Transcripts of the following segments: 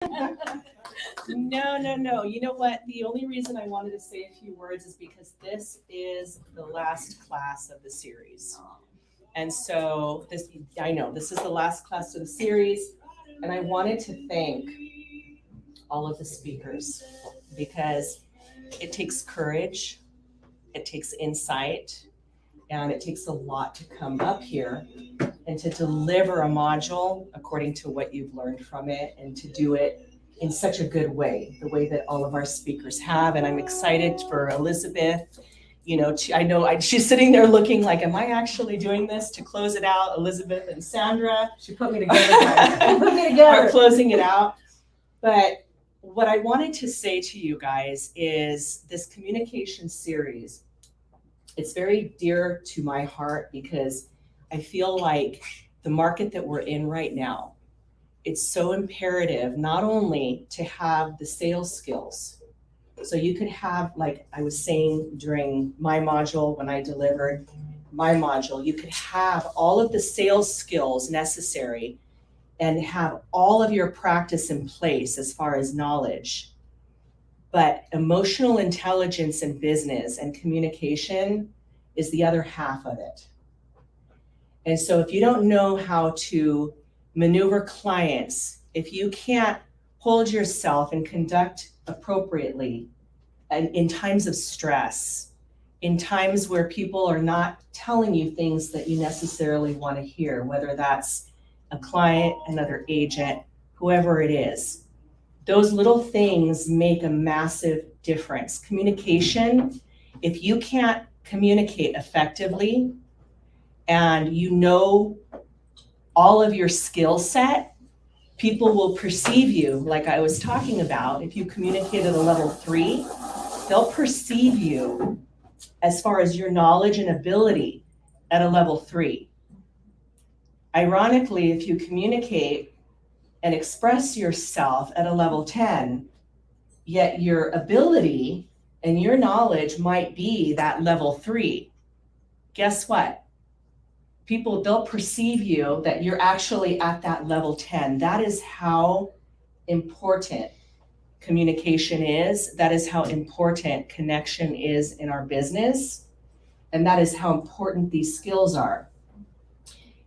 No. You know what? The only reason I wanted to say a few words is because this is the last class of the series. And so I know this is the last class of the series, and I wanted to thank all of the speakers because it takes courage, it takes insight, and it takes a lot to come up here and to deliver a module according to what you've learned from it and to do it in such a good way, the way that all of our speakers have. And I'm excited for Elizabeth. You know, she's sitting there looking like, am I actually doing this to close it out? Elizabeth and Sandra. She put me together. Put me together. Are closing it out. But what I wanted to say to you guys is this communication series, it's very dear to my heart because I feel like the market that we're in right now, it's so imperative not only to have the sales skills. So you could have, like I was saying during my module when I delivered my module, you could have all of the sales skills necessary and have all of your practice in place as far as knowledge. But emotional intelligence in business and communication is the other half of it. And so if you don't know how to maneuver clients, if you can't hold yourself and conduct appropriately and in times of stress, in times where people are not telling you things that you necessarily want to hear, whether that's a client, another agent, whoever it is, those little things make a massive difference. Communication, if you can't communicate effectively and you know all of your skill set, people will perceive you, like I was talking about. If you communicate at a level 3, they'll perceive you as far as your knowledge and ability at a level 3. Ironically, if you communicate and express yourself at a level 10, yet your ability and your knowledge might be that level 3, guess what? People, they'll perceive you that you're actually at that level 10. That is how important communication is. That is how important connection is in our business. And that is how important these skills are.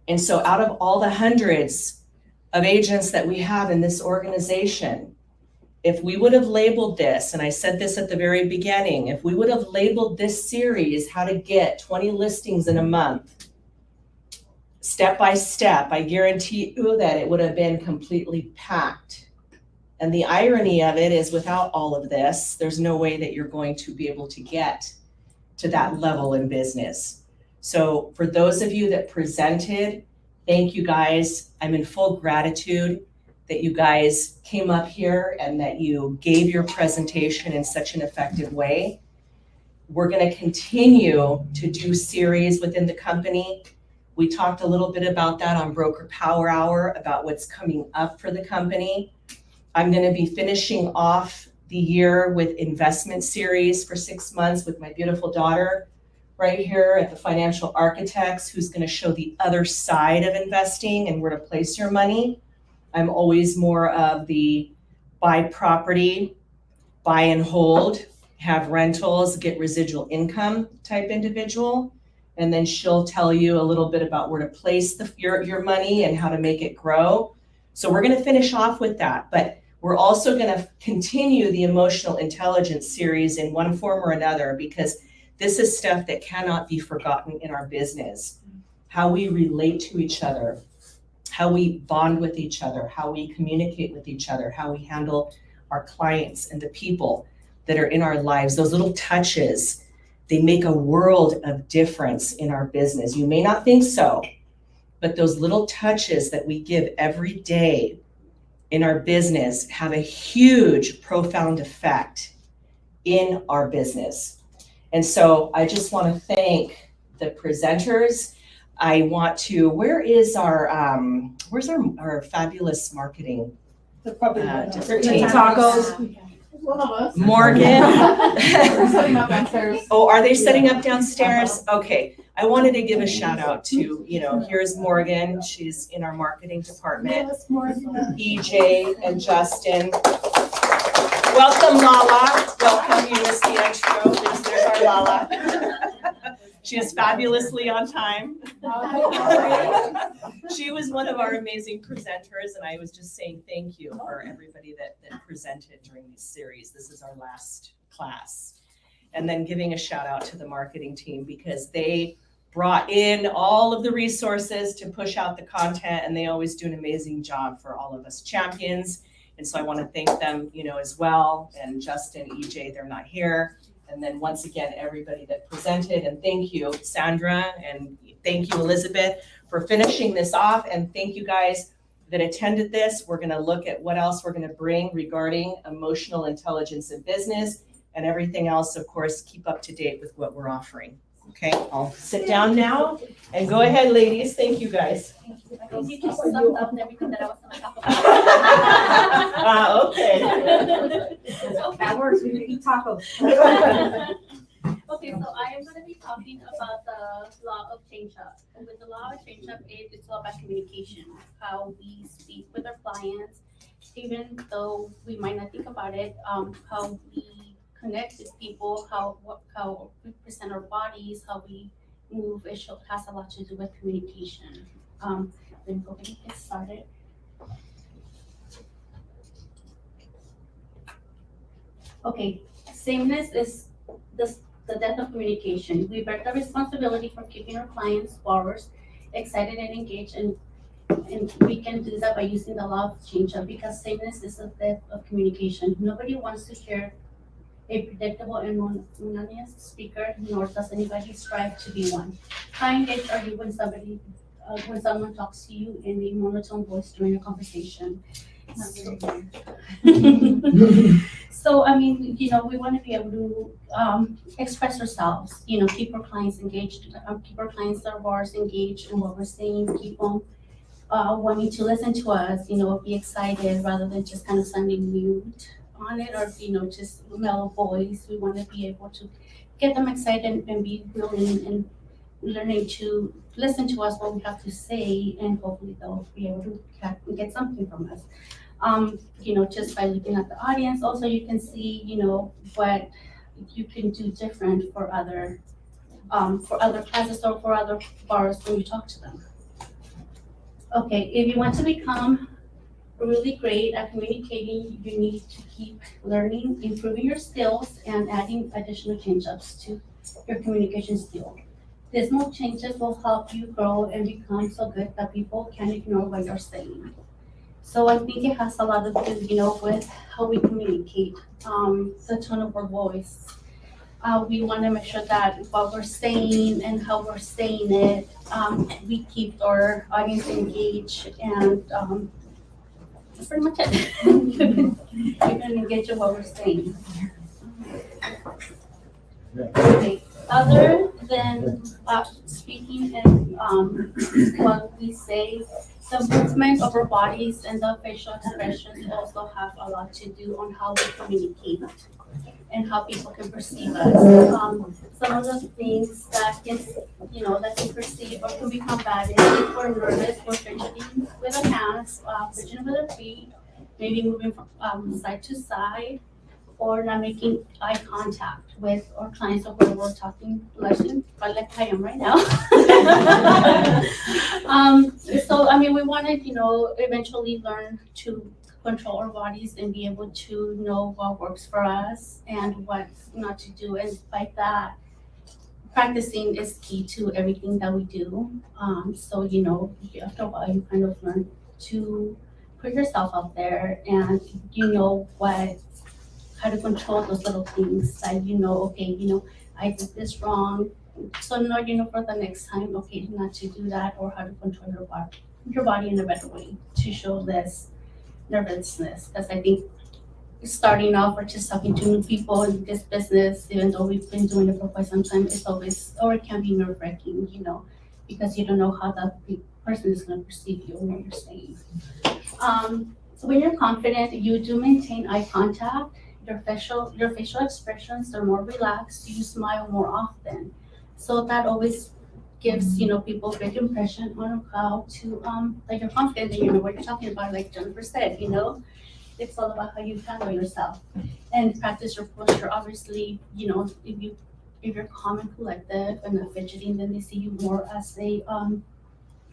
And so out of all the hundreds of agents that we have in this organization, if we would have labeled this, and I said this at the very beginning, if we would have labeled this series, how to get 20 listings in a month, step by step, I guarantee you that it would have been completely packed. And the irony of it is without all of this, there's no way that you're going to be able to get to that level in business. So for those of you that presented, thank you guys. I'm in full gratitude that you guys came up here and that you gave your presentation in such an effective way. We're going to continue to do series within the company. We talked a little bit about that on Broker Power Hour, about what's coming up for the company. I'm going to be finishing off the year with investment series for 6 months with my beautiful daughter right here at the Financial Architects, who's going to show the other side of investing and where to place your money. I'm always more of the buy property, buy and hold, have rentals, get residual income type individual. And then she'll tell you a little bit about where to place your money and how to make it grow. So we're going to finish off with that, but we're also going to continue the emotional intelligence series in one form or another, because this is stuff that cannot be forgotten in our business. How we relate to each other, how we bond with each other, how we communicate with each other, how we handle our clients and the people that are in our lives. Those little touches, they make a world of difference in our business. You may not think so, but those little touches that we give every day in our business have a huge, profound effect in our business. And so I just want to thank the presenters. I want to, where's our fabulous marketing? The puppy, team? tacos. One of us. Morgan. We're setting up downstairs. Oh, are they setting up downstairs? Okay. I wanted to give a shout out to, here's Morgan. She's in our marketing department. EJ and Justin. Welcome, Lala. Welcome, you missed the intro. There's our Lala. She is fabulously on time. She was one of our amazing presenters, and I was just saying thank you for everybody that presented during this series. This is our last class. And then giving a shout out to the marketing team because they brought in all of the resources to push out the content, and they always do an amazing job for all of us champions. And so I want to thank them, as well. And Justin, EJ, they're not here. And then once again, everybody that presented, and thank you, Sandra, and thank you, Elizabeth, for finishing this off. And thank you guys that attended this. We're going to look at what else we're going to bring regarding emotional intelligence in business and everything else. Of course, keep up to date with what we're offering. Okay, I'll sit down now and go ahead, ladies. Thank you, guys. You just summed up everything that I was going to talk about. Okay. That works, we can eat tacos. Okay, so I am going to be talking about the law of change-up. And with the law of change-up, it's all about communication, how we speak with our clients, even though we might not think about it, how we connect with people, how we present our bodies, how we move. It has a lot to do with communication. Then go ahead and get started. Okay, sameness is the death of communication. We bear the responsibility for keeping our clients, borrowers, excited and engaged, and we can do that by using the law of change-up because sameness is the death of communication. Nobody wants to hear a predictable and monotonous speaker, nor does anybody strive to be one. How engaged are you when someone talks to you in a monotone voice during a conversation? So, we want to be able to express ourselves, keep our clients engaged, keep our clients, our borrowers engaged in what we're saying, keep them wanting to listen to us, be excited rather than just kind of sounding mute on it or, just mellow voice. We want to be able to get them excited and be willing and learning to listen to us, what we have to say, and hopefully they'll be able to get something from us. Just by looking at the audience, also you can see, what you can do different for other classes or for other borrowers when you talk to them. Okay, if you want to become really great at communicating, you need to keep learning, improving your skills, and adding additional change-ups to your communication skill. These small changes will help you grow and become so good that people can't ignore what you're saying. So I think it has a lot to do, with how we communicate, the tone of our voice. We want to make sure that what we're saying and how we're saying it, we keep our audience engaged, and that's pretty much it. You can engage in what we're saying. Okay. Other than speaking and what we say, the movement of our bodies and the facial expressions also have a lot to do on how we communicate and how people can perceive us. Some of the things that can perceive or can become bad is if we're nervous, we're fidgeting with our hands, fidgeting with our feet, maybe moving from side to side, or not making eye contact with our clients or where we're talking like I am right now. So, we want to, eventually learn to control our bodies and be able to know what works for us and what not to do. And by that, practicing is key to everything that we do. So, after a while, you kind of learn to put yourself out there and how to control those little things that okay, I did this wrong. So now for the next time, okay, not to do that, or how to control your body in a better way to show less nervousness. Because I think starting off or just talking to new people in this business, even though we've been doing it for quite some time, it's always, or it can be nerve-wracking, because you don't know how the person is going to perceive you and what you're saying. So when you're confident, you do maintain eye contact. Your facial expressions are more relaxed. You smile more often. So that always gives, people a good impression on how to, that you're confident and you know what you're talking about, like Jennifer said, it's all about how you handle yourself and practice your posture. Obviously, if you're calm and collective and not fidgeting, then they see you more as a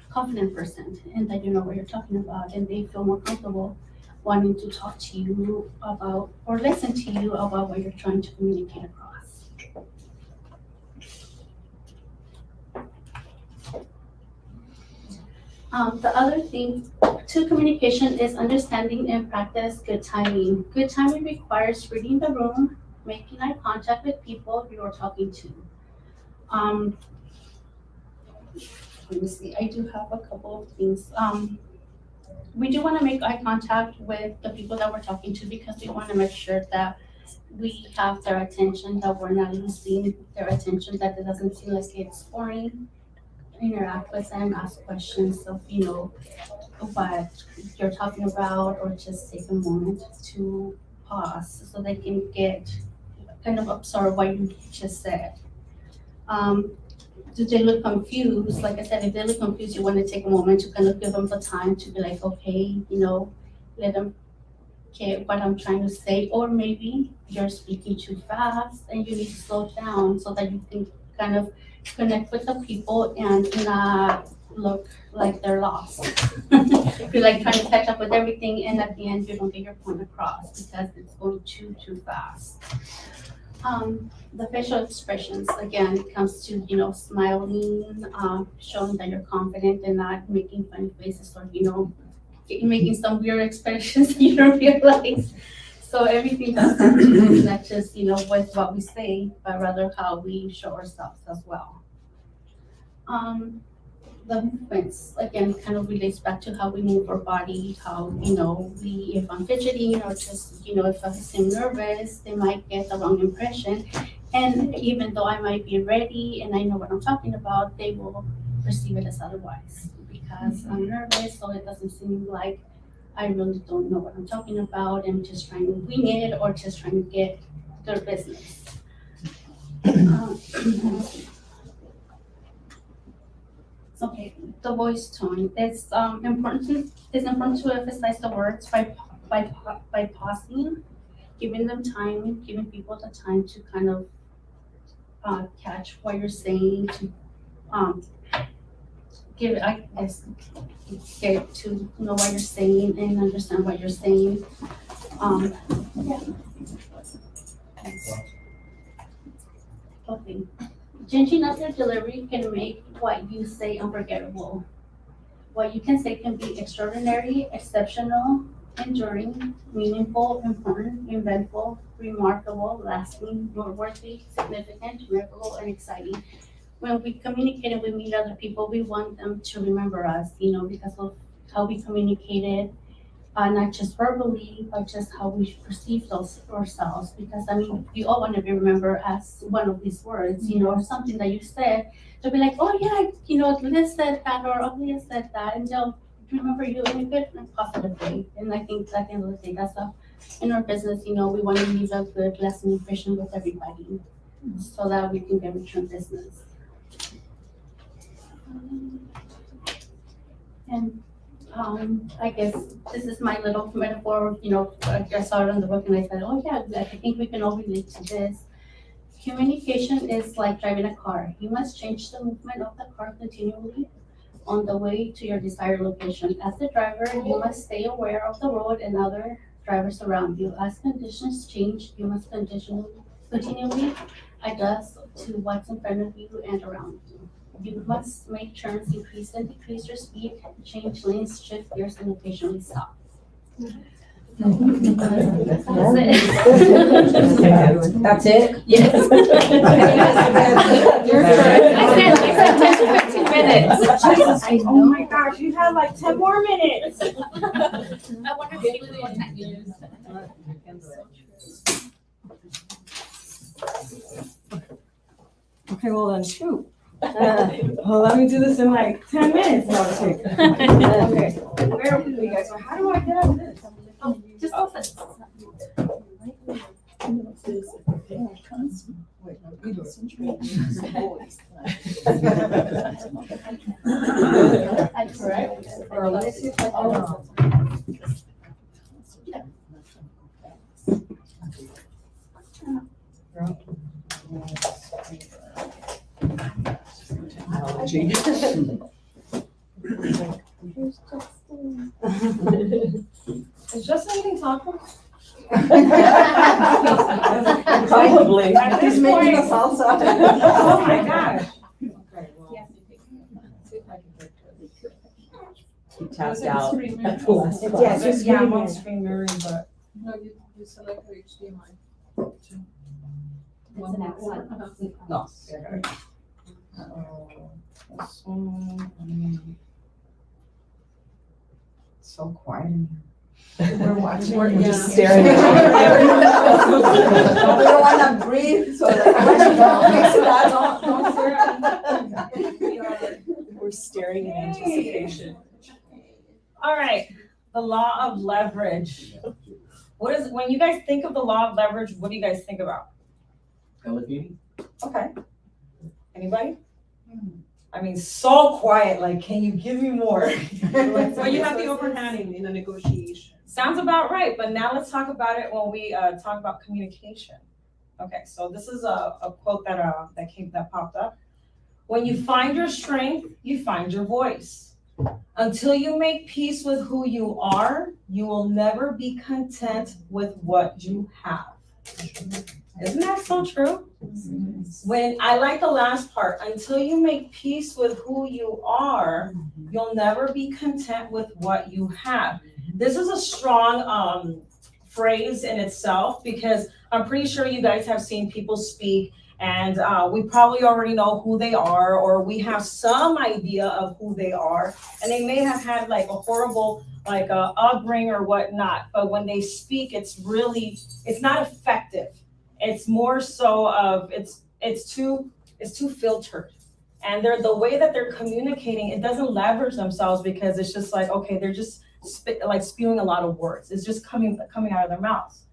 confident person and that you know what you're talking about and they feel more comfortable wanting to talk to you about or listen to you about what you're trying to communicate across. The other thing to communication is understanding and practice good timing. Good timing requires reading the room, making eye contact with people you are talking to. Let me see, I do have a couple of things. We do want to make eye contact with the people that we're talking to because we want to make sure that we have their attention, that we're not losing their attention, that it doesn't seem like it's boring. Interact with them, ask questions of, what you're talking about, or just take a moment to pause so they can get kind of absorb what you just said. Do they look confused? Like I said, if they look confused, you want to take a moment to kind of give them the time to be like, okay, let them get what I'm trying to say, or maybe you're speaking too fast and you need to slow down so that you can kind of connect with the people and not look like they're lost. You're like trying to catch up with everything and at the end you don't get your point across because it's going too fast. The facial expressions, again, it comes to, smiling, showing that you're confident and not making funny faces or, making some weird expressions you don't realize. So everything does come to not just, with what we say, but rather how we show ourselves as well. The movements, again, kind of relates back to how we move our body, how, if I'm fidgeting or just, if I seem nervous, they might get the wrong impression. And even though I might be ready and I know what I'm talking about, they will perceive it as otherwise because I'm nervous, so it doesn't seem like I really don't know what I'm talking about and just trying to wing it or just trying to get their business. Okay, the voice tone. It's important to emphasize the words by pausing, giving them time, giving people the time to kind of catch what you're saying, to get to know what you're saying and understand what you're saying. Yeah. Okay. Changing up your delivery can make what you say unforgettable. What you can say can be extraordinary, exceptional, enduring, meaningful, important, eventful, remarkable, lasting, noteworthy, significant, memorable, and exciting. When we communicate and we meet other people, we want them to remember us, because of how we communicated, not just verbally, but just how we perceive ourselves. Because we all want to be remembered as one of these words, or something that you said. They'll be like, oh yeah, Liz said that, or oh, Liz said that, and they'll remember you in a good and positive way. And I think at the end of the day, that's in our business, we want to leave a good lasting impression with everybody, so that we can get return business. And I guess this is my little metaphor, I saw it in the book and I said, oh yeah, I think we can all relate to this. Communication is like driving a car. You must change the movement of the car continually on the way to your desired location. As the driver, you must stay aware of the road and other drivers around you. As conditions change, you must continually adjust to what's in front of you and around you. You must make turns, increase and decrease your speed, change lanes, shift gears, and occasionally stop. That's it. That's it? Yes. I said 10 to 15 minutes. Oh my gosh, you have like 10 more minutes. I wonder if you really want to use. Okay, well then, shoot. Well, let me do this in like 10 minutes. No, okay. Where are we, guys? How do I get out of this? Oh, just open. Is Justin eating tacos? Probably. At this He's making the point- salsa. Oh my gosh. Okay, well. See if I can get to He it. tapped Was it out screen at the mirror? last Yeah, class. it's yeah, I'm on screen mirroring, but. No, you select the HDMI. That's the next one. No. This one. So quiet in We're watching. We're just staring at at We don't wanna breathe, so like, fix that, don't stare at me. We're staring in anticipation. All right, the law of leverage. When you guys think of the law of leverage, what do you guys think about? Delegating? Okay. Anybody? I mean, so quiet, like, can you give me more? Well, you have the upper hand in a negotiation. Sounds about right, but now let's talk about it when we talk about communication. Okay, so this is a quote that popped up. When you find your strength, you find your voice. Until you make peace with who you are, you will never be content with what you have. Isn't that so true? When I like the last part, until you make peace with who you are, you'll never be content with what you have. This is a strong phrase in itself because I'm pretty sure you guys have seen people speak and we probably already know who they are, or we have some idea of who they are, and they may have had like a horrible upbringing or whatnot, but when they speak, it's not effective. It's more so of it's too filtered, and the way that they're communicating, it doesn't leverage themselves because it's just like, okay, they're just spewing a lot of words. It's just coming out of their mouths.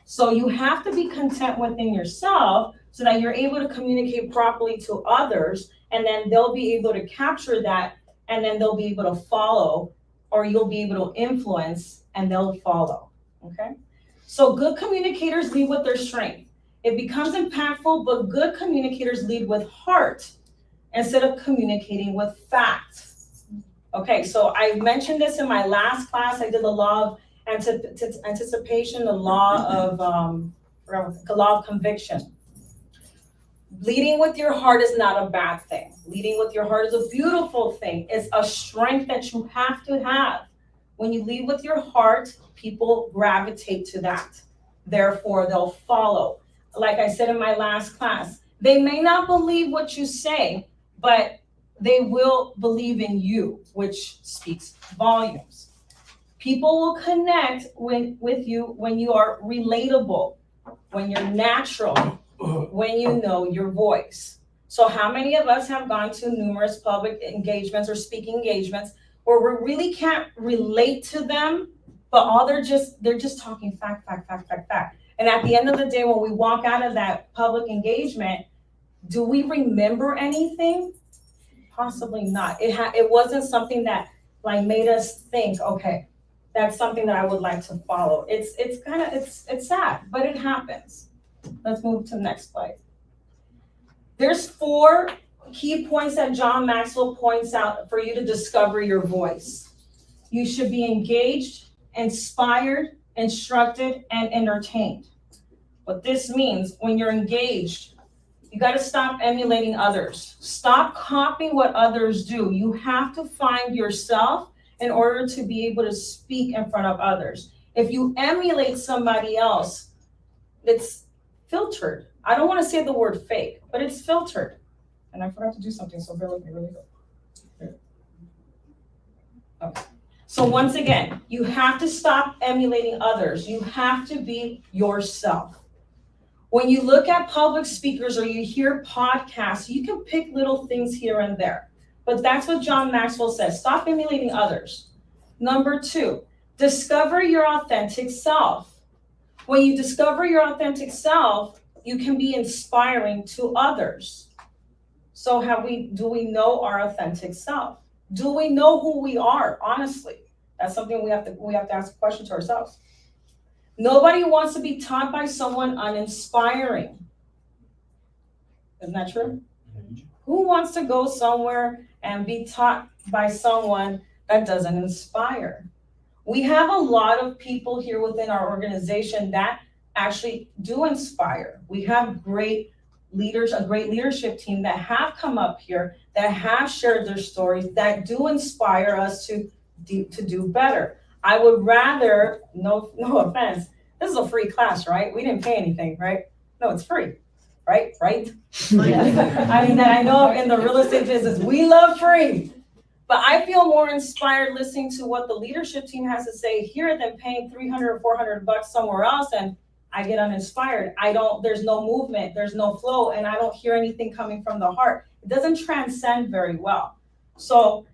So you have to be content within yourself so that you're able to communicate properly to others, and then they'll be able to capture that, and then they'll be able to follow, or you'll be able to influence and they'll follow. Okay? So good communicators lead with their strength. It becomes impactful, but good communicators lead with heart instead of communicating with fact. Okay, so I mentioned this in my last class. I did the law of anticipation, the law of conviction. Leading with your heart is not a bad thing. Leading with your heart is a beautiful thing. It's a strength that you have to have. When you lead with your heart, people gravitate to that. Therefore, they'll follow. Like I said in my last class, they may not believe what you say, but they will believe in you, which speaks volumes. People will connect with you when you are relatable, when you're natural, when you know your voice. So how many of us have gone to numerous public engagements or speaking engagements where we really can't relate to them, but they're just talking fact. And at the end of the day, when we walk out of that public engagement, do we remember anything? Possibly not. It wasn't something that made us think, okay, that's something that I would like to follow. It's sad, but it happens. Let's move to the next slide. There's 4 key points that John Maxwell points out for you to discover your voice. You should be engaged, inspired, instructed, and entertained. What this means, when you're engaged, you got to stop emulating others. Stop copying what others do. You have to find yourself in order to be able to speak in front of others. If you emulate somebody else, it's filtered. I don't want to say the word fake, but it's filtered. And I forgot to do something, so bear with me really quick. Okay. So once again, you have to stop emulating others. You have to be yourself. When you look at public speakers or you hear podcasts, you can pick little things here and there. But that's what John Maxwell says. Stop emulating others. Number 2, discover your authentic self. When you discover your authentic self, you can be inspiring to others. So do we know our authentic self? Do we know who we are? Honestly, that's something we have to ask a question to ourselves. Nobody wants to be taught by someone uninspiring. Isn't that true? Who wants to go somewhere and be taught by someone that doesn't inspire? We have a lot of people here within our organization that actually do inspire. We have great leaders, a great leadership team that have come up here, that have shared their stories, that do inspire us to do better. I would rather, no offense, this is a free class, right? We didn't pay anything, right? No, it's free, right? Right? I mean, that I know in the real estate business, we love free. But I feel more inspired listening to what the leadership team has to say here than paying $300 or $400 somewhere else, and I get uninspired. There's no movement, there's no flow, and I don't hear anything coming from the heart. It doesn't transcend very well. So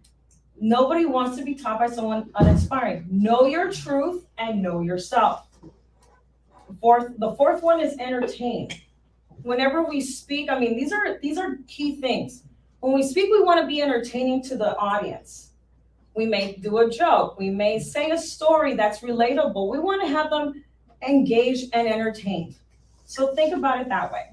nobody wants to be taught by someone uninspiring. Know your truth and know yourself. The fourth one is entertain. Whenever we speak, I mean, these are key things. When we speak, we want to be entertaining to the audience. We may do a joke. We may say a story that's relatable. We want to have them engaged and entertained. So think about it that way.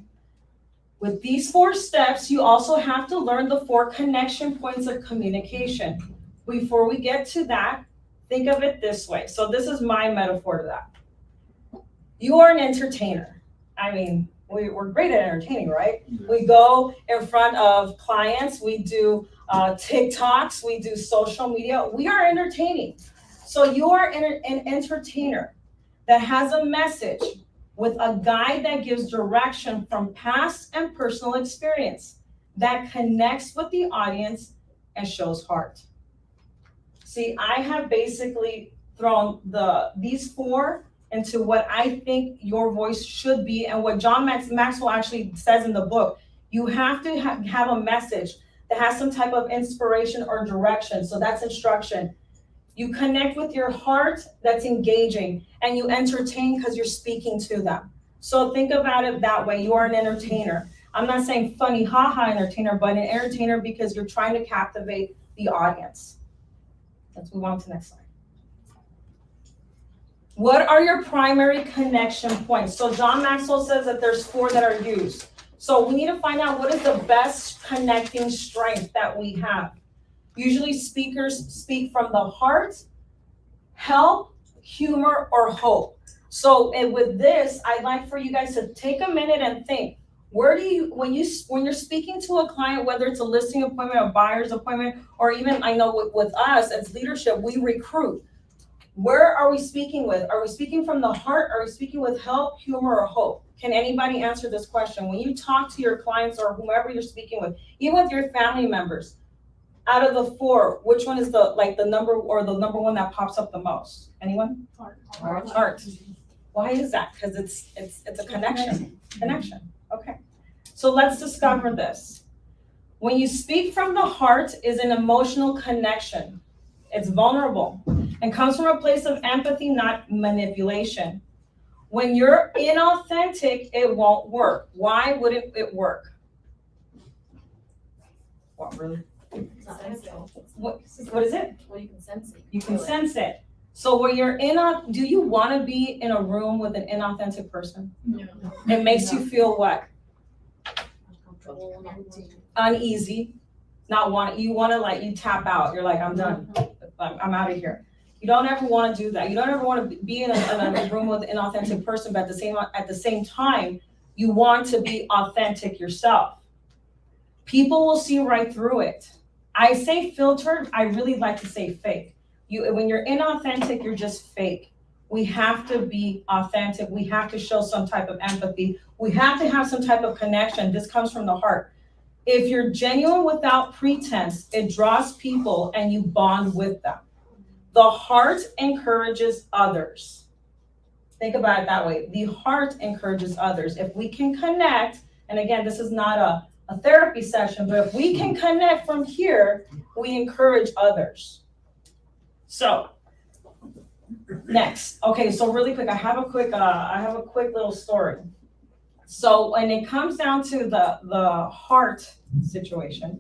With these 4 steps, you also have to learn the 4 connection points of communication. Before we get to that, think of it this way. So this is my metaphor to that. You are an entertainer. I mean, we're great at entertaining, right? We go in front of clients, we do TikToks, we do social media. We are entertaining. So you are an entertainer that has a message with a guide that gives direction from past and personal experience that connects with the audience and shows heart. See, I have basically thrown these 4 into what I think your voice should be, and what John Maxwell actually says in the book. You have to have a message that has some type of inspiration or direction. So that's instruction. You connect with your heart, that's engaging, and you entertain because you're speaking to them. So think about it that way. You are an entertainer. I'm not saying funny, haha entertainer, but an entertainer because you're trying to captivate the audience. Let's move on to the next slide. What are your primary connection points? So John Maxwell says that there's 4 that are used. So we need to find out what is the best connecting strength that we have. Usually speakers speak from the heart, help, humor, or hope. So with this, I'd like for you guys to take a minute and think, where do you, when you're speaking to a client, whether it's a listing appointment, a buyer's appointment, or even I know with us as leadership, we recruit. Where are we speaking with? Are we speaking from the heart? Are we speaking with help, humor, or hope? Can anybody answer this question? When you talk to your clients or whomever you're speaking with, even with your family members, out of the 4, which one is the number or the number one that pops up the most? Anyone? Heart. Why is that? Because it's a connection. Okay. So let's discover this. When you speak from the heart is an emotional connection. It's vulnerable and comes from a place of empathy, not manipulation. When you're inauthentic, it won't work. Why wouldn't it work? What, really? What is it? Well, you can sense it. You can sense it. So when you're do you want to be in a room with an inauthentic person? No. It makes you feel what? Uncomfortable, empty. Uneasy. You want to you tap out. You're like, I'm done. I'm out of here. You don't ever want to do that. You don't ever want to be in a room with an inauthentic person, but at the same time, you want to be authentic yourself. People will see right through it. I say filtered, I really like to say fake. When you're inauthentic, you're just fake. We have to be authentic. We have to show some type of empathy. We have to have some type of connection. This comes from the heart. If you're genuine without pretense, it draws people and you bond with them. The heart encourages others. Think about it that way. The heart encourages others. If we can connect, and again, this is not a therapy session, but if we can connect from here, we encourage others. So next, okay, so really quick, I have a quick little story. So when it comes down to the heart situation,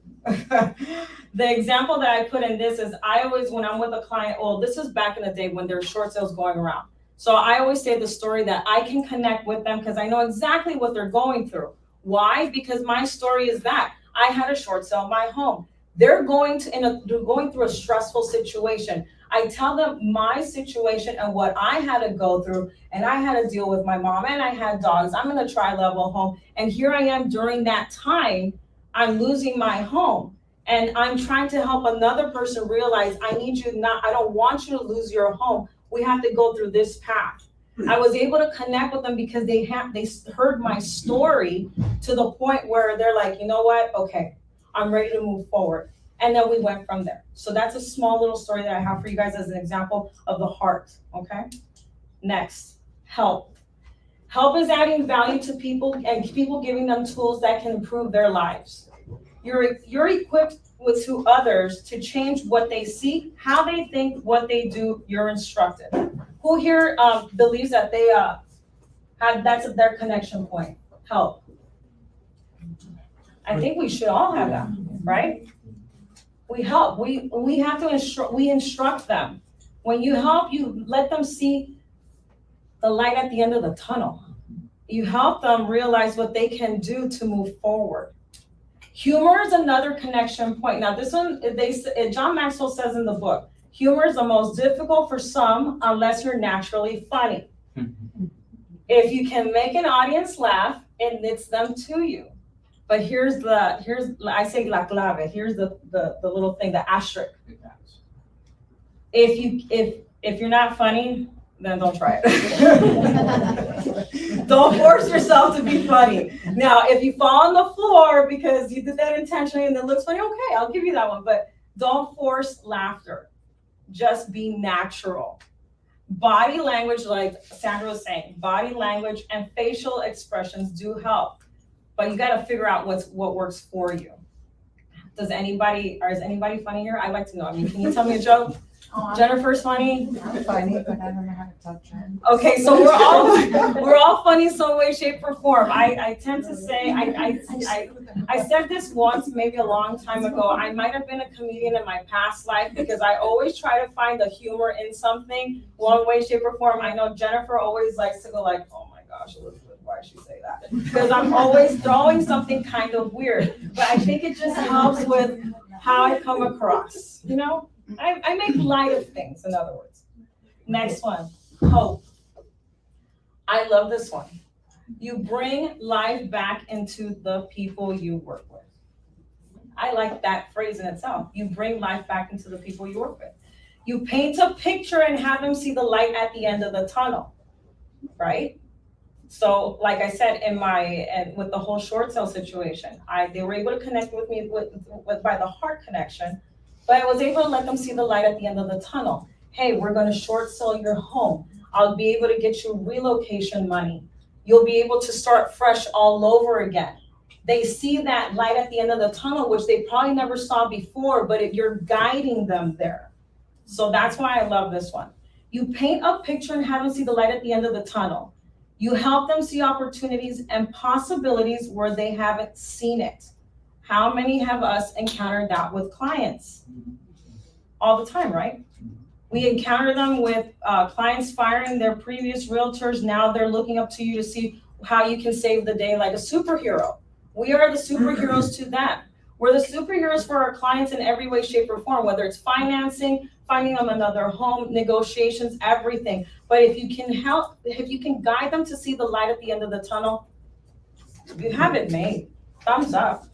the example that I put in this is I always, when I'm with a client, this is back in the day when there's short sales going around. So I always say the story that I can connect with them because I know exactly what they're going through. Why? Because my story is that I had a short sale in my home. They're going through a stressful situation. I tell them my situation and what I had to go through, and I had to deal with my mom, and I had dogs. I'm in a tri-level home, and here I am during that time. I'm losing my home, and I'm trying to help another person realize I don't want you to lose your home. We have to go through this path. I was able to connect with them because they heard my story to the point where they're like, you know what? Okay, I'm ready to move forward. And then we went from there. So that's a small little story that I have for you guys as an example of the heart, okay? Next, help. Help is adding value to people and people giving them tools that can improve their lives. You're equipped to others to change what they see, how they think, what they do. You're instructed. Who here believes that they that's their connection point? Help. I think we should all have that, right? We help. We have to instruct. We instruct them. When you help, you let them see the light at the end of the tunnel. You help them realize what they can do to move forward. Humor is another connection point. Now, this one, John Maxwell says in the book, humor is the most difficult for some unless you're naturally funny. If you can make an audience laugh, it knits them to you. But here's I say la clave. Here's the little thing, the asterisk. If you're not funny, then don't try it. Don't force yourself to be funny. Now, if you fall on the floor because you did that intentionally and it looks funny, okay, I'll give you that one. But don't force laughter. Just be natural. Body language, like Sandra was saying, body language and facial expressions do help. But you got to figure out what works for you. Is anybody funny here? I'd like to know. I mean, can you tell me a joke? Jennifer's funny. I'm funny, but I don't know how to talk to her. Okay, so we're all funny some way, shape, or form. I tend to say I said this once, maybe a long time ago. I might have been a comedian in my past life because I always try to find the humor in something, one way, shape, or form. I know Jennifer always likes to go like, oh my gosh, Elizabeth, why did she say that? Because I'm always throwing something kind of weird. But I think it just helps with how I come across, you know? I make light of things, in other words. Next one, hope. I love this one. You bring life back into the people you work with. I like that phrase in itself. You bring life back into the people you work with. You paint a picture and have them see the light at the end of the tunnel, right? So, like I said, with the whole short sale situation, they were able to connect with me by the heart connection. But I was able to let them see the light at the end of the tunnel. Hey, we're going to short sell your home. I'll be able to get you relocation money. You'll be able to start fresh all over again. They see that light at the end of the tunnel, which they probably never saw before, but you're guiding them there. So that's why I love this one. You paint a picture and have them see the light at the end of the tunnel. You help them see opportunities and possibilities where they haven't seen it. How many have us encountered that with clients? All the time, right? We encounter them with clients firing their previous realtors. Now they're looking up to you to see how you can save the day like a superhero. We are the superheroes to them. We're the superheroes for our clients in every way, shape, or form, whether it's financing, finding them another home, negotiations, everything. But if you can guide them to see the light at the end of the tunnel, you have it made. Thumbs up.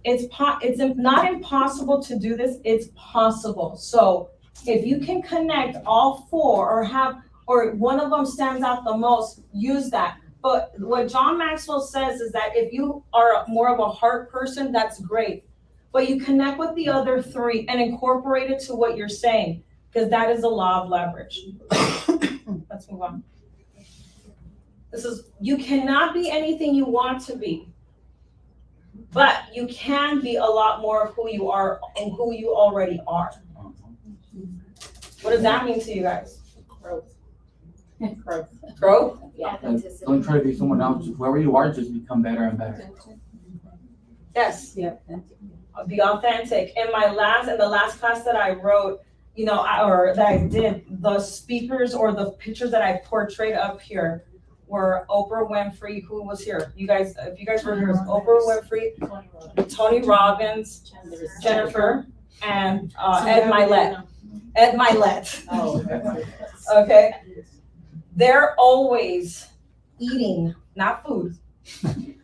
It's not impossible to do this, it's possible. So if you can connect all four or one of them stands out the most, use that. But what John Maxwell says is that if you are more of a heart person, that's great. But you connect with the other three and incorporate it to what you're saying, because that is the law of leverage. Let's move on. You cannot be anything you want to be. But you can be a lot more of who you are and who you already are. What does that mean to you guys? Growth. Growth? Yeah. Don't try to be someone else. Whoever you are, just become better and better. Yes. Yeah. Be authentic. In the last class that I wrote, or that I did, the speakers or the pictures that I portrayed up here were Oprah Winfrey, who was here. You guys, if you guys were here, it was Oprah Winfrey, Tony Robbins, Jennifer, and Ed Milet. Ed Milet. Okay. They're always eating, not food,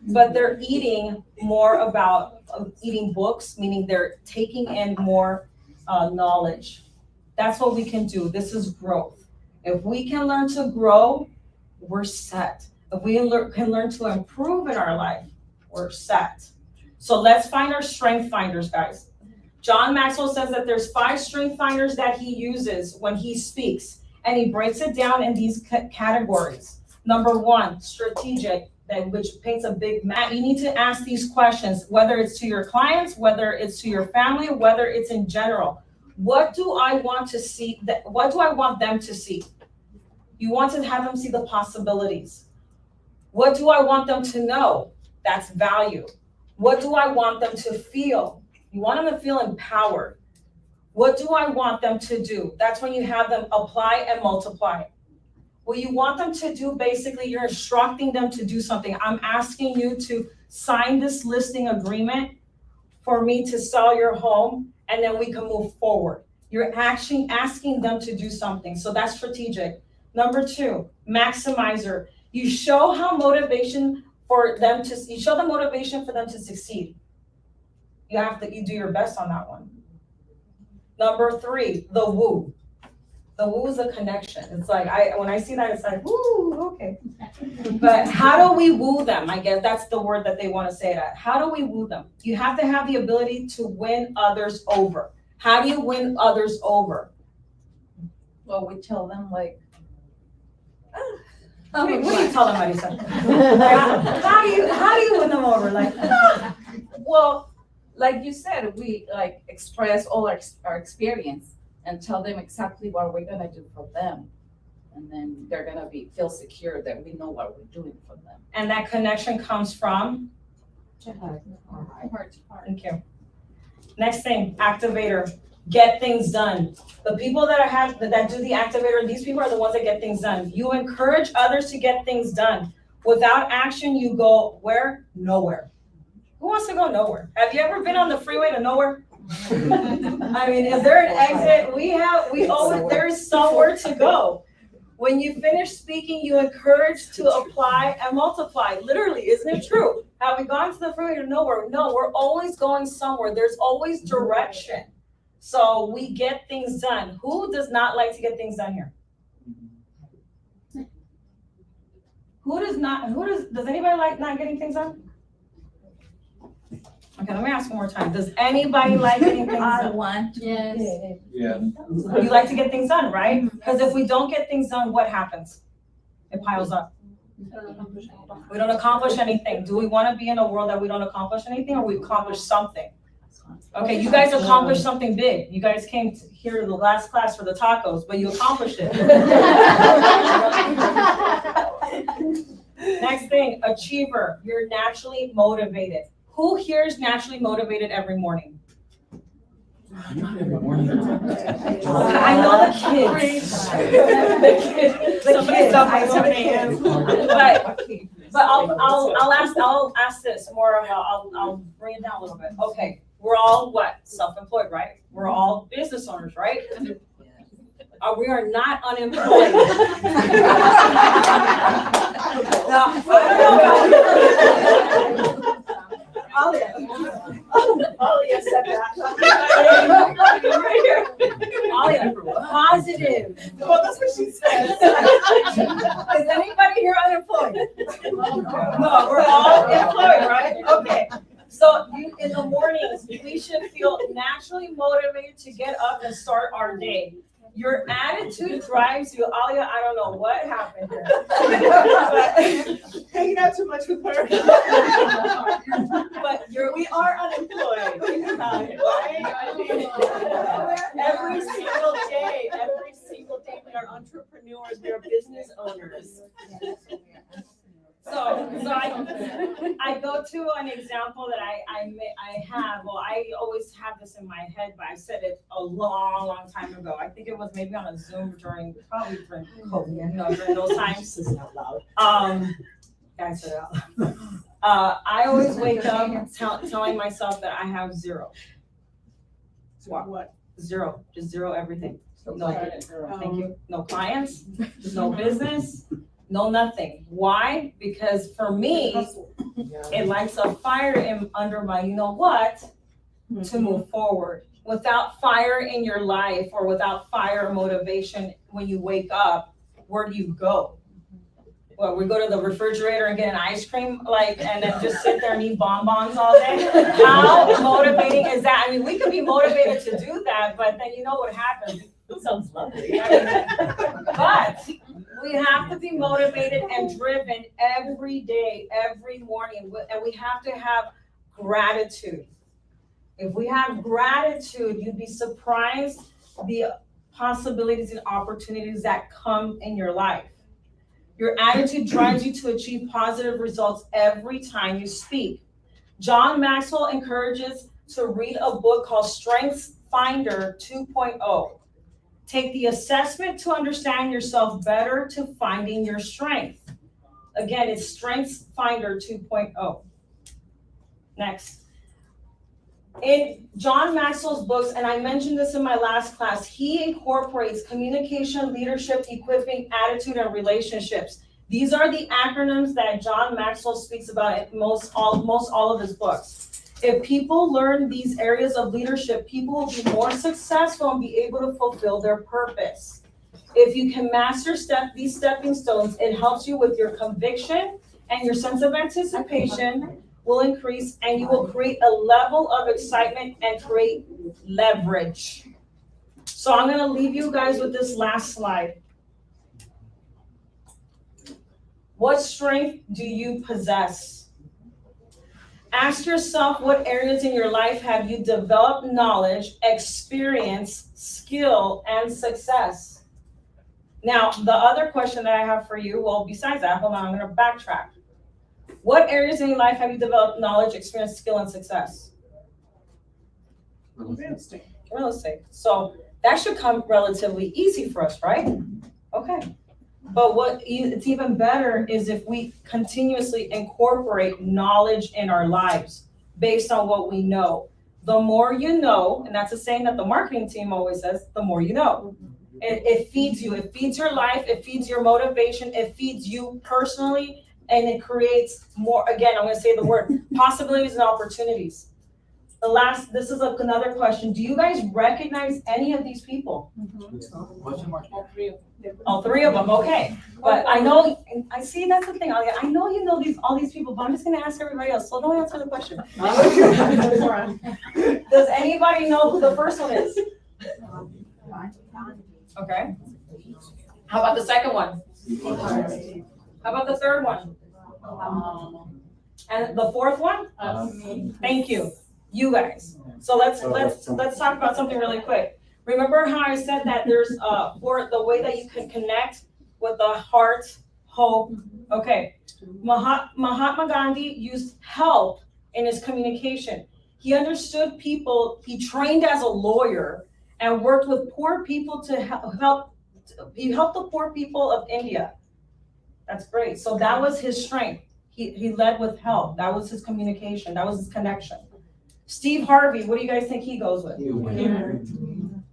but they're eating more about eating books, meaning they're taking in more knowledge. That's what we can do. This is growth. If we can learn to grow, we're set. If we can learn to improve in our life, we're set. So let's find our strength finders, guys. John Maxwell says that there's 5 strength finders that he uses when he speaks, and he breaks it down in these categories. Number 1, strategic, which paints a big map. You need to ask these questions, whether it's to your clients, whether it's to your family, whether it's in general. What do I want to see? What do I want them to see? You want to have them see the possibilities. What do I want them to know? That's value. What do I want them to feel? You want them to feel empowered. What do I want them to do? That's when you have them apply and multiply. What you want them to do, basically, you're instructing them to do something. I'm asking you to sign this listing agreement for me to sell your home, and then we can move forward. You're actually asking them to do something. So that's strategic. Number 2, maximizer. You show how motivation for them to, you show the motivation for them to succeed. You do your best on that one. Number 3, the woo. The woo is a connection. It's like, when I see that, it's like, woo, okay. But how do we woo them? I guess that's the word that they want to say that. How do we woo them? You have to have the ability to win others over. How do you win others over? Well, we tell them like, What do you tell them, Marisa? How do you win them over? Like, well, like you said, we like express all our experience and tell them exactly what we're gonna do for them. And then they're gonna feel secure that we know what we're doing for them. and that connection comes from? Heart to heart. Thank you. Next thing, activator. Get things done. The people that do the activator, these people are the ones that get things done. You encourage others to get things done. Without action, you go where? Nowhere. Who wants to go nowhere? Have you ever been on the freeway to nowhere? I mean, is there an exit? There is somewhere to go. When you finish speaking, you encourage to apply and multiply. Literally, isn't it true? Have we gone to the freeway to nowhere? No, we're always going somewhere. There's always direction. So we get things done. Who does not like to get things done here? Does anybody like not getting things done? Okay, let me ask one more time. Does anybody like getting things done? want. Yes. Yeah. You like to get things done, right? Because if we don't get things done, what happens? It piles up. We don't accomplish anything. Do we want to be in a world that we don't accomplish anything, or we accomplish something? Okay, you guys accomplished something big. You guys came here to the last class for the tacos, but you accomplished it. Next thing, achiever. You're naturally motivated. Who here is naturally motivated every morning? Not every morning. I know the kids. But I'll ask this more. I'll bring it down a little bit. Okay, we're all what? Self-employed, right? We're all business owners, right? We are not unemployed. Now, I don't know about Alia said that. Alia, positive. Well, that's what she said. Is anybody here unemployed? No, we're all employed, right? Okay. So in the mornings, we should feel naturally motivated to get up and start our day. Your attitude drives you. Alia, I don't know what happened here. Hanging out too much with her. But We are unemployed. Right? Every single day we are entrepreneurs, we are business owners. I go to an example that I have, well, I always have this in my head, but I said it a long time ago. I think it was maybe on a Zoom probably during COVID, during those times. This is not loud. I said it out loud. I always wake up telling myself that I have zero. What? Zero, just zero everything. No, Oh. thank you. No clients, no business, no nothing. Why? Because for me, it lights a fire under my, you know what, to move forward. Without fire in your life or without fire or motivation when you wake up, where do you go? Well, we go to the refrigerator and get an ice cream, and then just sit there and eat bonbons all day? How motivating is that? I mean, we could be motivated to do that, but then you know what happens. That sounds lovely. But we have to be motivated and driven every day, every morning, and we have to have gratitude. If we have gratitude, you'd be surprised the possibilities and opportunities that come in your life. Your attitude drives you to achieve positive results every time you speak. John Maxwell encourages to read a book called Strengths Finder 2.0. Take the assessment to understand yourself better to finding your strength. Again, it's Strengths Finder 2.0. Next. In John Maxwell's books, and I mentioned this in my last class, he incorporates communication, leadership, equipping, attitude, and relationships. These are the acronyms that John Maxwell speaks about in most all of his books. If people learn these areas of leadership, people will be more successful and be able to fulfill their purpose. If you can master these stepping stones, it helps you with your conviction, and your sense of anticipation will increase, and you will create a level of excitement and create leverage. So I'm going to leave you guys with this last slide. What strength do you possess? Ask yourself, what areas in your life have you developed knowledge, experience, skill, and success? Now, the other question that I have for you, well, besides that, hold on, I'm going to backtrack. What areas in your life have you developed knowledge, experience, skill, and success? Real estate. Real estate. So that should come relatively easy for us, right? Okay. But it's even better is if we continuously incorporate knowledge in our lives based on what we know. The more you know, and that's a saying that the marketing team always says, the more you know. It feeds you. It feeds your life. It feeds your motivation. It feeds you personally. And it creates more, again, I'm going to say the word, possibilities and opportunities. This is another question. Do you guys recognize any of these people? Question mark? All three of them, okay. But I know, I see, that's the thing. I know you know all these people, but I'm just going to ask everybody else. So don't answer the question. Does anybody know who the first one is? Okay. How about the second one? How about the third one? And the fourth one? Thank you. You guys. So let's talk about something really quick. Remember how I said that there's for the way that you can connect with the heart, hope. Okay. Mahatma Gandhi used help in his communication. He understood people. He trained as a lawyer and worked with poor people to help. He helped the poor people of India. That's great. So that was his strength. He led with help. That was his communication. That was his connection. Steve Harvey, what do you guys think he goes with? Humor.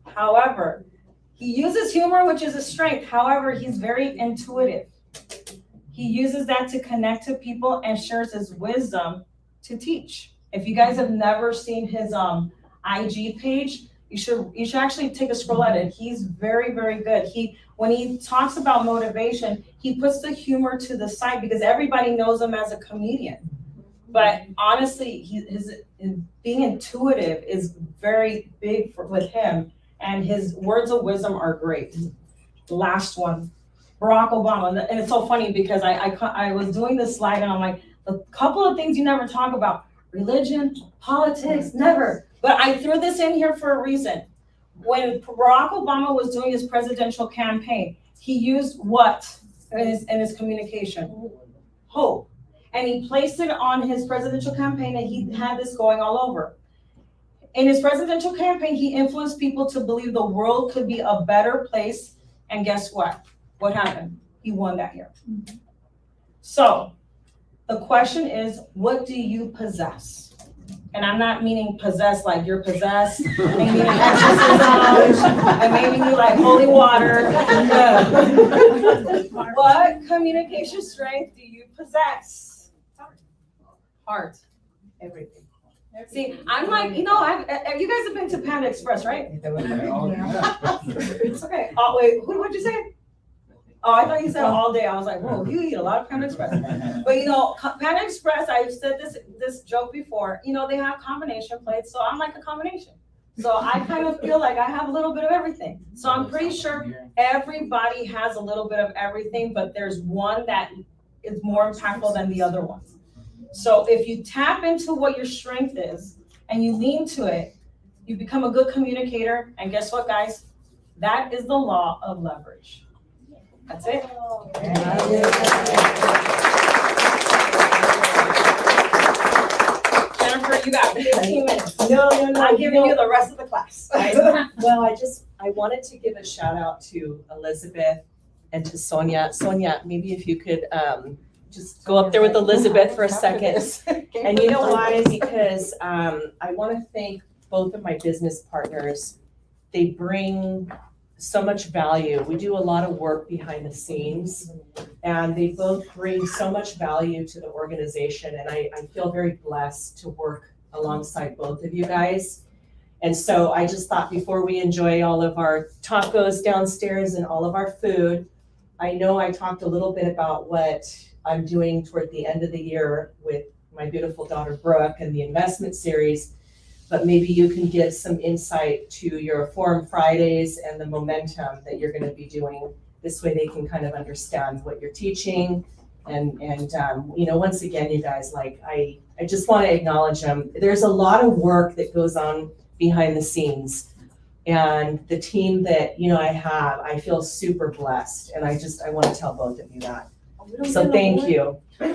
However, he uses humor, which is a strength. However, he's very intuitive. He uses that to connect to people and shares his wisdom to teach. If you guys have never seen his IG page, you should actually take a scroll at it. He's very, very good. When he talks about motivation, he puts the humor to the side because everybody knows him as a comedian. But honestly, his being intuitive is very big with him, and his words of wisdom are great. Last one, Barack Obama, and it's so funny because I was doing this slide and I'm like, a couple of things you never talk about: religion, politics, never. But I threw this in here for a reason. When Barack Obama was doing his presidential campaign, he used what in his communication? hope. And he placed it on his presidential campaign, and he had this going all over. In his presidential campaign, he influenced people to believe the world could be a better place. And guess what? What happened? He won that year. So the question is, what do you possess? And I'm not meaning possess like you're possessed, I mean exorcism, I maybe you like holy water. What communication strength do you possess? Heart. Everything. See, I'm like, you guys have been to Panda Express, right? Okay. Oh, wait, what'd you say? Oh, I thought you said all day. I was like, whoa, you eat a lot of Panda Express. But Panda Express, I've said this joke before, they have combination plates, so I'm like a combination. So I kind of feel like I have a little bit of everything. So I'm pretty sure everybody has a little bit of everything, but there's one that is more impactful than the other ones. So if you tap into what your strength is and you lean to it, you become a good communicator. And guess what, guys? That is the law of leverage. That's it. Jennifer, you got 15 minutes. No. I'm giving you the rest of the class. Well, I wanted to give a shout out to Elizabeth and to Sonia. Sonia, maybe if you could just go up there with Elizabeth for a second. And you know why? Because I want to thank both of my business partners. They bring so much value. We do a lot of work behind the scenes, and they both bring so much value to the organization. And I feel very blessed to work alongside both of you guys. And so I just thought before we enjoy all of our tacos downstairs and all of our food, I know I talked a little bit about what I'm doing toward the end of the year with my beautiful daughter Brooke and the investment series, but maybe you can give some insight to your Forum Fridays and the momentum that you're going to be doing. This way they can kind of understand what you're teaching. And once again, you guys, like I just want to acknowledge them. There's a lot of work that goes on behind the scenes. And the team that, I feel super blessed. And I want to tell both of you that. So thank you. I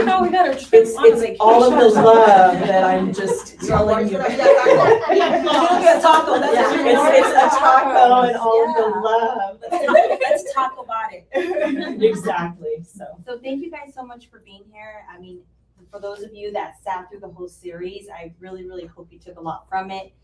thought we got a trip on It's vacation. all of the love that I'm just telling you. It's a taco. It's a taco and all of the love. Let's talk about it. Exactly, so. So thank you guys so much for being here. I mean, for those of you that sat through the whole series, I really, really hope you took a lot from it.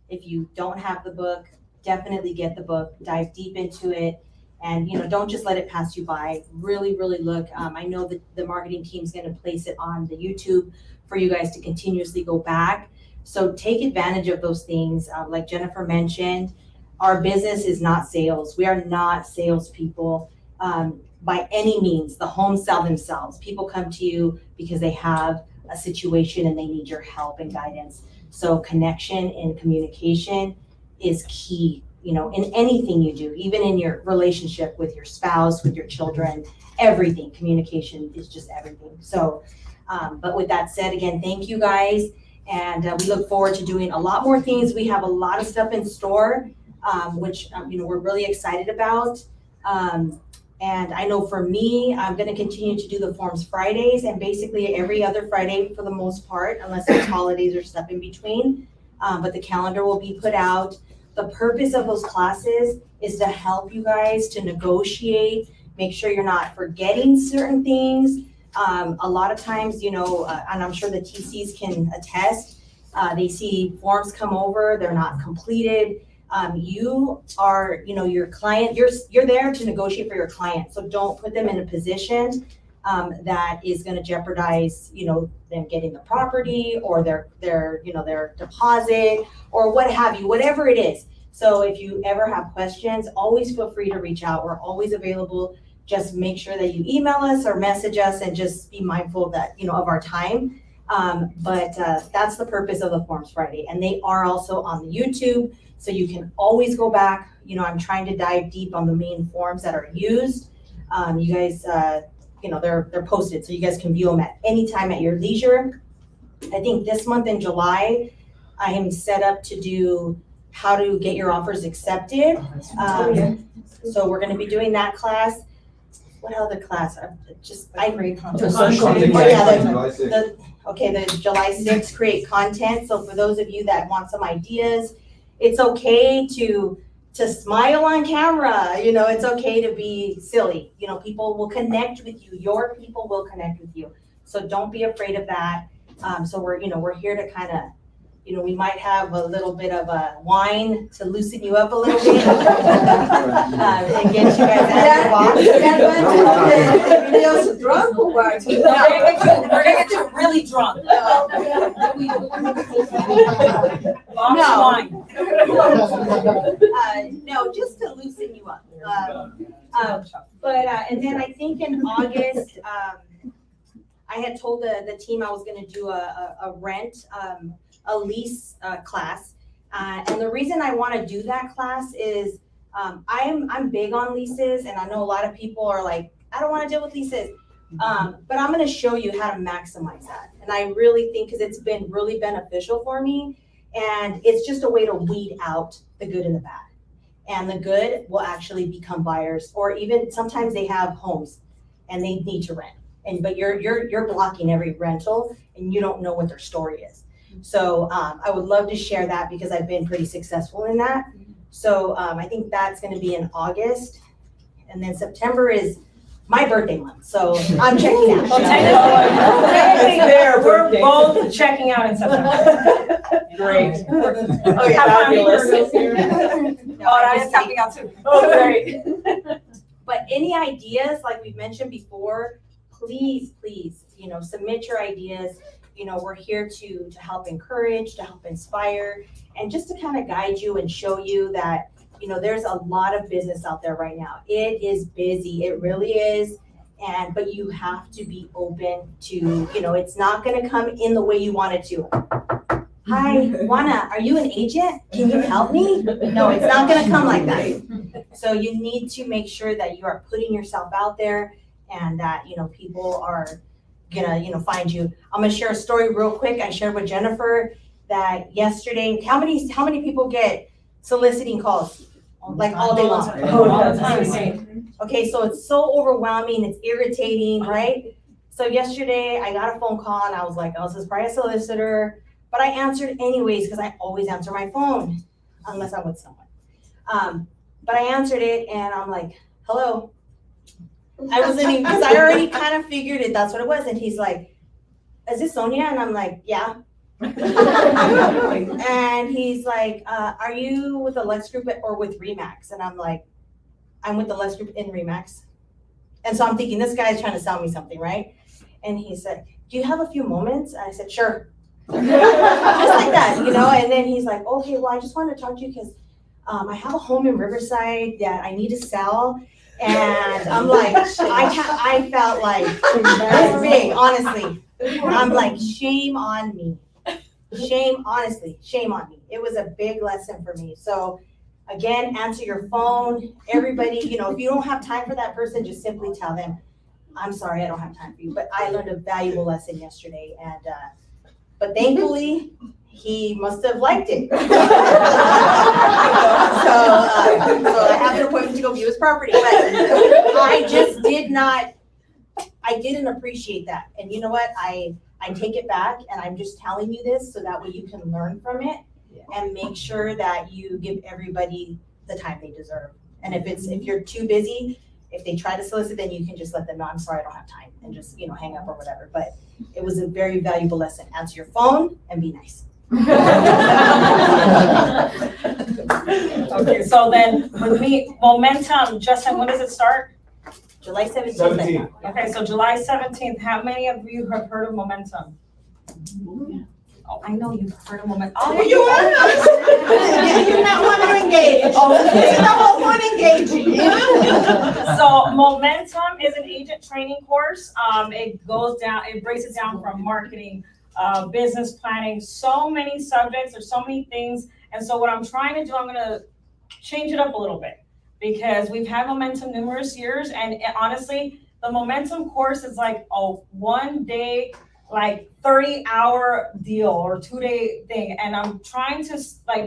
If you don't have the book, definitely get the book, dive deep into it. And, don't just let it pass you by. Really, really look. I know that the marketing team is going to place it on the YouTube for you guys to continuously go back. So take advantage of those things. Like Jennifer mentioned, our business is not sales. We are not salespeople by any means. The homes sell themselves. People come to you because they have a situation and they need your help and guidance. So connection and communication is key. In anything you do, even in your relationship with your spouse, with your children, everything, communication is just everything. So, but with that said, again, thank you guys. And we look forward to doing a lot more things. We have a lot of stuff in store, which, we're really excited about. And I know for me, I'm going to continue to do the Forums Fridays and basically every other Friday for the most part, unless there's holidays or stuff in between. But the calendar will be put out. The purpose of those classes is to help you guys to negotiate, make sure you're not forgetting certain things. A lot of times, and I'm sure the TCs can attest, they see forms come over, they're not completed. You are, your client, you're there to negotiate for your client. So don't put them in a position that is going to jeopardize, them getting the property or their deposit or what have you, whatever it is. So if you ever have questions, always feel free to reach out. We're always available. Just make sure that you email us or message us and just be mindful that, of our time. But that's the purpose of the Forums Friday. And they are also on the YouTube. So you can always go back. I'm trying to dive deep on the main forms that are used. You guys, they're posted, so you guys can view them at any time at your leisure. I think this month in July, I am set up to do how to get your offers accepted. So we're going to be doing that class. what other class? Great content. The July 6th, create content. So for those of you that want some ideas, it's okay to smile on camera. You know, it's okay to be silly. You know, people will connect with you. Your people will connect with you. So don't be afraid of that. So we're here to kind of, we might have a little bit of a wine to loosen you up a little bit. And get you guys out of the box. drunk or what? We're gonna get you really drunk. No, just to loosen you up. And then I think in August, I had told the team I was gonna do a lease class. And the reason I wanna do that class is I'm big on leases, and I know a lot of people are like, I don't wanna deal with leases. But I'm gonna show you how to maximize that. And I really think, because it's been really beneficial for me, and it's just a way to weed out the good and the bad. And the good will actually become buyers, or even sometimes they have homes and they need to rent. But you're blocking every rental and you don't know what their story is. So I would love to share that because I've been pretty successful in that. So I think that's gonna be in August. And then September is my birthday month, so I'm checking out. Well, technically, we're both checking out in September. Great. Oh, yeah, fabulous. No, I am tapping out too. Oh, great. But any ideas, like we've mentioned before, please, submit your ideas. We're here to help encourage, to help inspire, and just to kind of guide you and show you that there's a lot of business out there right now. It is busy, it really is. But you have to be open to, it's not gonna come in the way you want it to. Hi, Juana, are you an agent? Can you help me? No, it's not gonna come like that. So you need to make sure that you are putting yourself out there and that, people are gonna, find you. I'm gonna share a story real quick. I shared with Jennifer that yesterday, how many people get soliciting calls like all day long? All the time. Okay, so it's so overwhelming, it's irritating, right? So yesterday I got a phone call and I was like, oh, this is probably a solicitor, but I answered anyways because I always answer my phone unless I'm with someone. But I answered it and I'm like, hello. I wasn't even, because I already kind of figured it, that's what it was. And he's like, is this Sonia? And I'm like, yeah. And he's like, are you with the Lex Group or with Remax? And I'm like, I'm with the Lex Group in Remax. And so I'm thinking, this guy's trying to sell me something, right? And he said, do you have a few moments? And I said, sure. Just like that, and then he's like, okay, well, I just wanted to talk to you because I have a home in Riverside that I need to sell. And I'm like, I felt like this big, honestly. I'm like, shame on me. Honestly, shame on me. It was a big lesson for me. So again, answer your phone. Everybody, if you don't have time for that person, just simply tell them, I'm sorry, I don't have time for you. But I learned a valuable lesson yesterday. And, but thankfully, he must have liked it. So I have an appointment to go view his property. But I just didn't appreciate that. And you know what? I take it back, and I'm just telling you this so that way you can learn from it and make sure that you give everybody the time they deserve. And if you're too busy, if they try to solicit, then you can just let them know, I'm sorry, I don't have time, and just, hang up or whatever. But it was a very valuable lesson. Answer your phone and be nice. Okay, so then with me, momentum, Justin, when does it start? July 17th. Okay, so July 17th, how many of you have heard of momentum? Oh, I know you've heard of momentum. Oh, You are not. You're not one to engage. It's the whole point engaging. So momentum is an agent training course. It breaks it down from marketing, business planning, so many subjects, there's so many things. And so what I'm trying to do, I'm gonna change it up a little bit because we've had momentum numerous years. And honestly, the momentum course is like a 1 day, like 30-hour deal or 2-day thing. And I'm trying to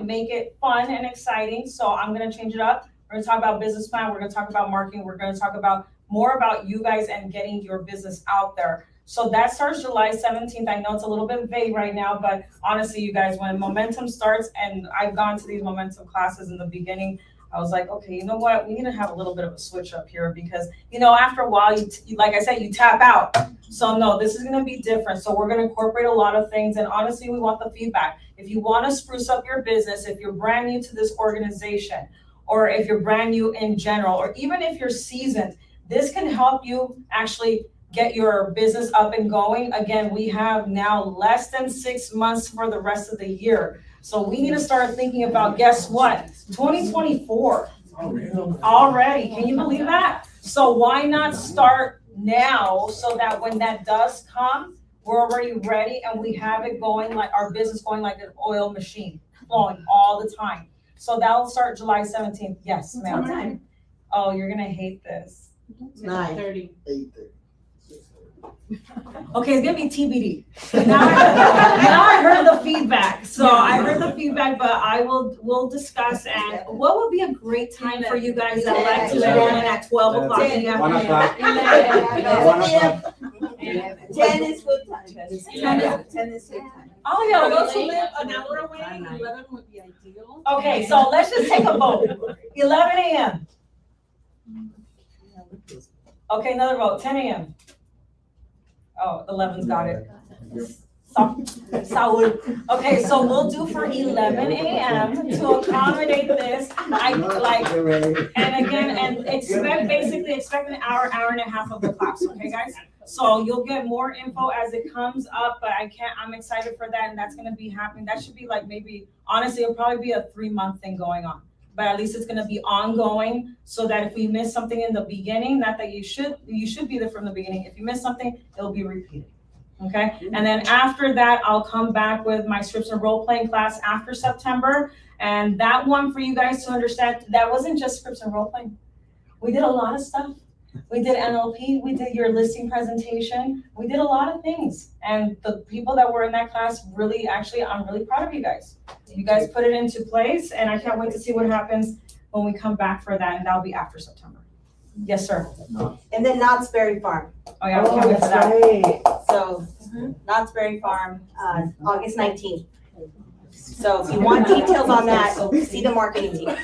make it fun and exciting. So I'm gonna change it up. We're gonna talk about business plan. We're gonna talk about marketing. We're gonna talk about more about you guys and getting your business out there. So that starts July 17th. I know it's a little bit vague right now, but honestly, you guys, when momentum starts, and I've gone to these momentum classes in the beginning, I was like, okay, you know what? We need to have a little bit of a switch up here because, after a while, like I said, you tap out. So no, this is going to be different. So we're going to incorporate a lot of things. And honestly, we want the feedback. If you want to spruce up your business, if you're brand new to this organization, or if you're brand new in general, or even if you're seasoned, this can help you actually get your business up and going. Again, we have now less than 6 months for the rest of the year. So we need to start thinking about, guess what? 2024 already. Can you believe that? So why not start now so that when that does come, we're already ready and we have it going, like our business going like an oil machine, flowing all the time. So that'll start July 17th. Yes, ma'am. Oh, you're gonna hate this. 9:30. 8:30. Okay, it's gonna be TBD. Now I heard the feedback. So I heard the feedback, but we'll discuss. And what would be a great time for you guys that like to end at 12 o'clock in the 1 afternoon? o'clock. 10 is good time. 10 is good time. Oh, yeah. For those who live an hour away, 11 would be ideal. Okay, so let's just take a vote. 11 a.m. Okay, another vote. 10 a.m. Oh, 11's got it. Saul. Okay, so we'll do for 11 a.m. to accommodate this. And again, expect an hour and a half of the class. Okay, guys. So you'll get more info as it comes up, but I'm excited for that, and that's gonna be happening. That should be like honestly, it'll probably be a 3-month thing going on. But at least it's gonna be ongoing, so that if we miss something in the beginning, not that you should be there from the beginning. If you miss something, it'll be repeated. Okay, and then after that, I'll come back with my scripts and role-playing class after September. And that one, for you guys to understand, that wasn't just scripts and role-playing. We did a lot of stuff. We did NLP, we did your listing presentation, we did a lot of things. And the people that were in that class I'm really proud of you guys. You guys put it into place, and I can't wait to see what happens when we come back for that, and that'll be after September. Yes, sir. And then Knott's Berry Farm. Oh, yeah, we can't wait for that. So Knott's Berry Farm, August 19th. So if you want details on that, see the marketing team. or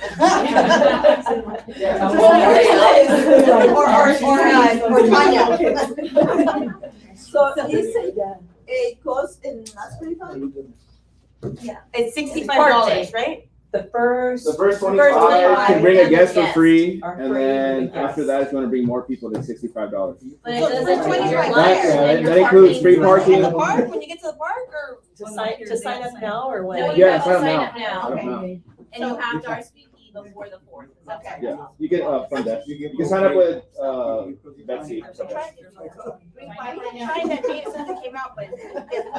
Tanya. So it costs in Knott's Berry Farm? Yeah, it's $65, right? The first 25, you can bring a guest for Yes. free, Are and free then with guests. after that, it's gonna bring more people to $65. But it So doesn't it's bring your 25 lunch there. and your That includes free In parking. the park, when you get to the park, or? to sign up now or when? No, you Yeah, have to sign sign up up now. now, Sign up now. and you have to RSVP before the 4th. Okay. Yeah, you get front desk. You can sign up with Betsy. So try that data since it came out, but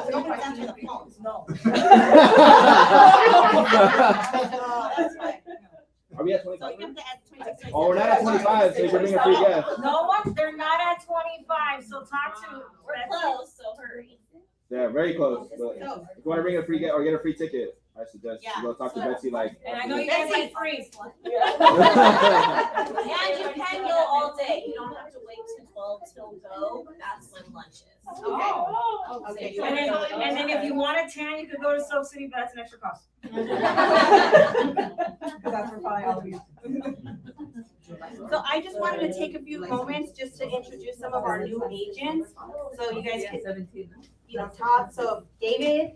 don't put that to the phones. No. Oh, that's right. Are we at So 25? you have to add 26. Oh, we're not at 25, so you can bring a free guest. No one, they're not at 25, so talk to. We're close, so hurry. Yeah, very close. But if you want to bring a free guest or get a free ticket, I suggest you go talk to Betsy. And I know you guys like free. And you can go all day, you don't have to wait till 12 till go, that's when lunch is. Oh. Okay. And then if you want a tan, you could go to Soap City, but that's an extra cost. That's for probably all of you. So I just wanted to take a few moments just to introduce some of our new agents. So you guys can, talk. So David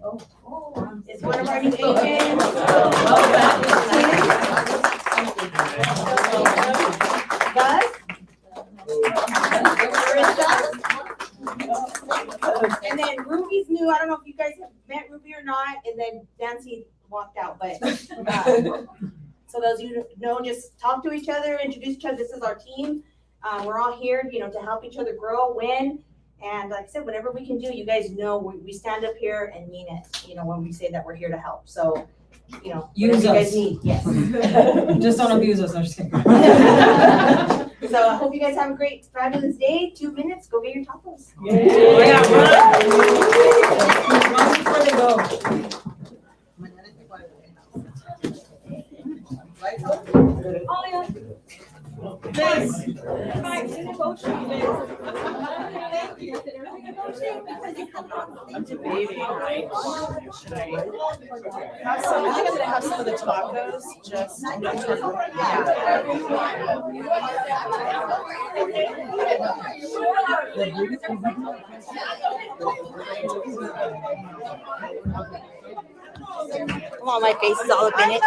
is one of our new agents. Gus. And then Ruby's new. I don't know if you guys have met Ruby or not. And then Nancy walked out, but so those of you who know, just talk to each other, introduce each other. This is our team. We're all here, to help each other grow, win. And like I said, whatever we can do, you guys know we stand up here and mean it, when we say that we're here to help. So, whatever Use you guys us. need, yes. Just don't abuse us, I'm just kidding. So I hope you guys have a great, fabulous day. 2 minutes, go get your tacos. Oh, yeah, run before they go. Oh, yeah. Thank you. I'm debating, right? Should I have some, I think I'm gonna have some of the tacos, just. Come on, my face is all up in it.